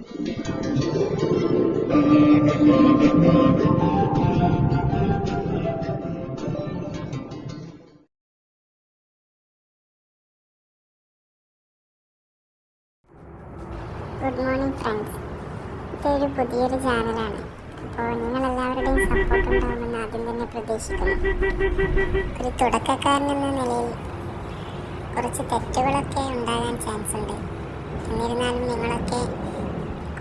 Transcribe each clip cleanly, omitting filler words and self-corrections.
Good morning friends. ഇതൊരു പുതിയൊരു ചാനലാണ്. അപ്പോൾ നിങ്ങളെല്ലാവരുടെയും സപ്പോർട്ട് ഉണ്ടാകുമെന്ന് ആദ്യം തന്നെ പ്രതീക്ഷിക്കുന്നു. ഒരു തുടക്കക്കാരനെന്ന നിലയിൽ കുറച്ച് തെറ്റുകളൊക്കെ ഉണ്ടാകാൻ ചാൻസ് ഉണ്ട്. എന്നിരുന്നാലും നിങ്ങളൊക്കെ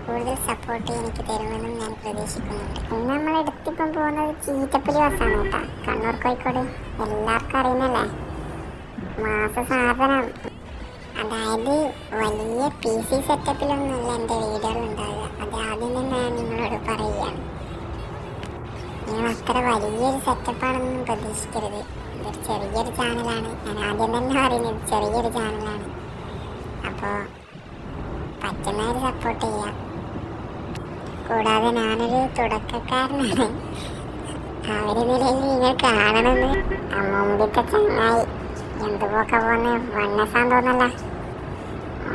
കൂടുതൽ സപ്പോർട്ട് എനിക്ക് തരുമെന്നും ഞാൻ പ്രതീക്ഷിക്കുന്നുണ്ട്. ഇന്ന് നമ്മളെടുത്തിപ്പം പോകുന്നത് ചീറ്റപ്പുലി ബസ്സാണ് കേട്ടോ. കണ്ണൂർ കോഴിക്കോട് എല്ലാവർക്കും അറിയുന്നല്ലേ, മാസ സാധനം. അതായത് വലിയ PC സെറ്റപ്പിലൊന്നുമല്ല എൻ്റെ വീഡിയോകൾ ഉണ്ടാവുക. അത് ആദ്യം തന്നെ ഞാൻ നിങ്ങളോട് പറയുകയാണ്. നിങ്ങൾ അത്ര വലിയൊരു സെറ്റപ്പാണെന്നൊന്നും പ്രതീക്ഷിക്കരുത്. ഇതൊരു ചെറിയൊരു ചാനലാണ്. ഞാൻ ആദ്യം തന്നെ പറയുന്നത് ചെറിയൊരു ചാനലാണ്. അപ്പോൾ പറ്റുന്നവർ സപ്പോർട്ട് ചെയ്യുക. കൂടാതെ ഞാനൊരു തുടക്കക്കാരനാണ്. ആ ഒരു നിലയിൽ നിങ്ങൾ കാണണമെന്ന് മുമ്പിത്തെ ചങ്ങായി എന്തുപോക്കെ പോന്ന് വണ്ണസാൻ തോന്നല്ല,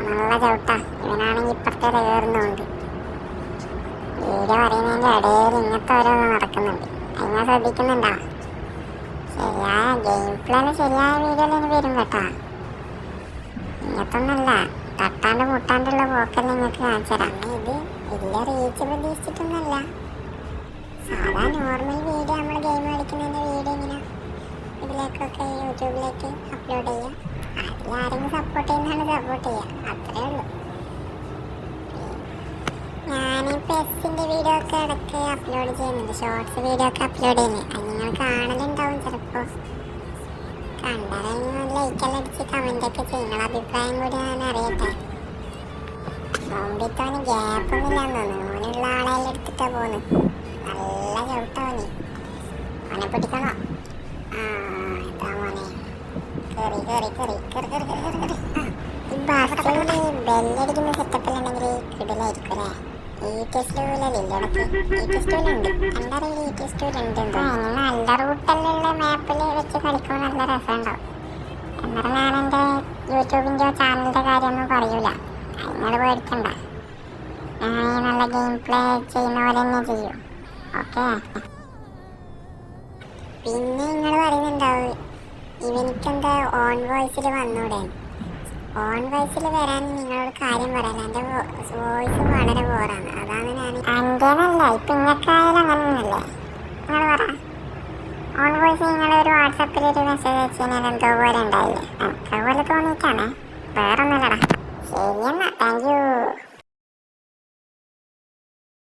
നല്ല ചവിട്ടാ. ഇവനാണെങ്കിൽ ഇപ്പുറത്തെ കയറുന്നുണ്ട്. വീഡിയോ പറയുന്നതിൻ്റെ ഇടയിൽ ഇങ്ങനത്തെ ഓരോന്ന് നടക്കുന്നുണ്ട്. അതിനെ ശ്രദ്ധിക്കുന്നുണ്ടോ? ശരിയായ ഗെയിം പ്ലേയിൽ ശരിയായ വീഡിയോയിൽ വരും കേട്ടോ. ഇങ്ങനത്തൊന്നല്ല, തട്ടാണ്ട് മുട്ടാണ്ടുള്ള പോക്കല്ല നിങ്ങൾക്ക് കാണിച്ചു തരാം. ഇത് വലിയ റീച്ച് പ്രതീക്ഷിച്ചിട്ടൊന്നുമല്ല. സാധാ നോർമൽ വീഡിയോ നമ്മൾ ഗെയിം കളിക്കുന്നതിൻ്റെ വീഡിയോ ഇങ്ങനെ ഇതിലേക്കൊക്കെ യൂട്യൂബിലേക്ക് അപ്ലോഡ് ചെയ്യുക. അതിലാരെങ്കിലും സപ്പോർട്ട് ചെയ്യുന്നതാണ് സപ്പോർട്ട് ചെയ്യുക, അത്രേ ഉള്ളൂ. ഞാനിപ്പോൾ എസിൻ്റെ വീഡിയോ ഒക്കെ ഇടയ്ക്ക് അപ്ലോഡ് ചെയ്യുന്നുണ്ട്, ഷോർട്സ് വീഡിയോ ഒക്കെ അപ്ലോഡ് ചെയ്യുന്നത്. അത് നിങ്ങൾ കാണലുണ്ടാവും ചിലപ്പോൾ. കണ്ടാൽ ലൈക്കെല്ലാം അടിച്ച് കമൻ്റൊക്കെ ചെയ്യും. നിങ്ങളുടെ അഭിപ്രായം കൂടി ഞാൻ അറിയട്ടെ. മുമ്പിത്തോന് ഗ്യാപ്പൊന്നുമില്ലാന്ന് തോന്നുന്നു. ഓനുള്ള ആളെല്ലാം എടുത്തിട്ടാണ് പോകുന്നത്. നല്ല ചവിട്ടാവന്. അവനെ പിടിക്കണോ? ഈ ബസ്സിൽ ബെല്ലടിക്കുന്ന സെറ്റപ്പിലുണ്ടെങ്കിൽ കിടിലായിരിക്കും അല്ലേ? നല്ല റൂട്ടിലുള്ള മാപ്പിൽ വെച്ച് കളിക്കുമ്പോൾ നല്ല രസമുണ്ടാവും. എന്നാൽ ഞാൻ എൻ്റെ യൂട്യൂബിൻ്റെ ചാനലിൻ്റെ കാര്യമൊന്നും പറയൂല. നിങ്ങൾ പേടിക്കണ്ട, ഞാൻ നല്ല ഗെയിം പ്ലേ ചെയ്യുന്ന പോലെ തന്നെ ചെയ്യും. ഓക്കെ. പിന്നെ നിങ്ങൾ പറയുന്നുണ്ടാവും ഇവനിക്കെന്താ ഓൺ വോയിസിൽ വന്നൂടെ? ഓൺ വോയിസിൽ വരാൻ നിങ്ങളോട് കാര്യം പറയാല്ല. എൻ്റെ വോയിസ് വളരെ ബോറാണ്. അതാണ് ഞാൻ എൻ്റെതല്ല, ഇപ്പം ഇങ്ങക്കായാലും അങ്ങനെയല്ലേ. നിങ്ങൾ പറ, ഓൺ വോയിസ് നിങ്ങളൊരു വാട്സപ്പിൽ ഒരു മെസ്സേജ് അയച്ചു കഴിഞ്ഞാൽ എന്തോ പോലെ ഉണ്ടായില്ലേ? എനിക്ക് പോലെ തോന്നിയിട്ടാണേ, വേറൊന്നുമില്ലടാ. ശരിയെന്നാ, താങ്ക് യു.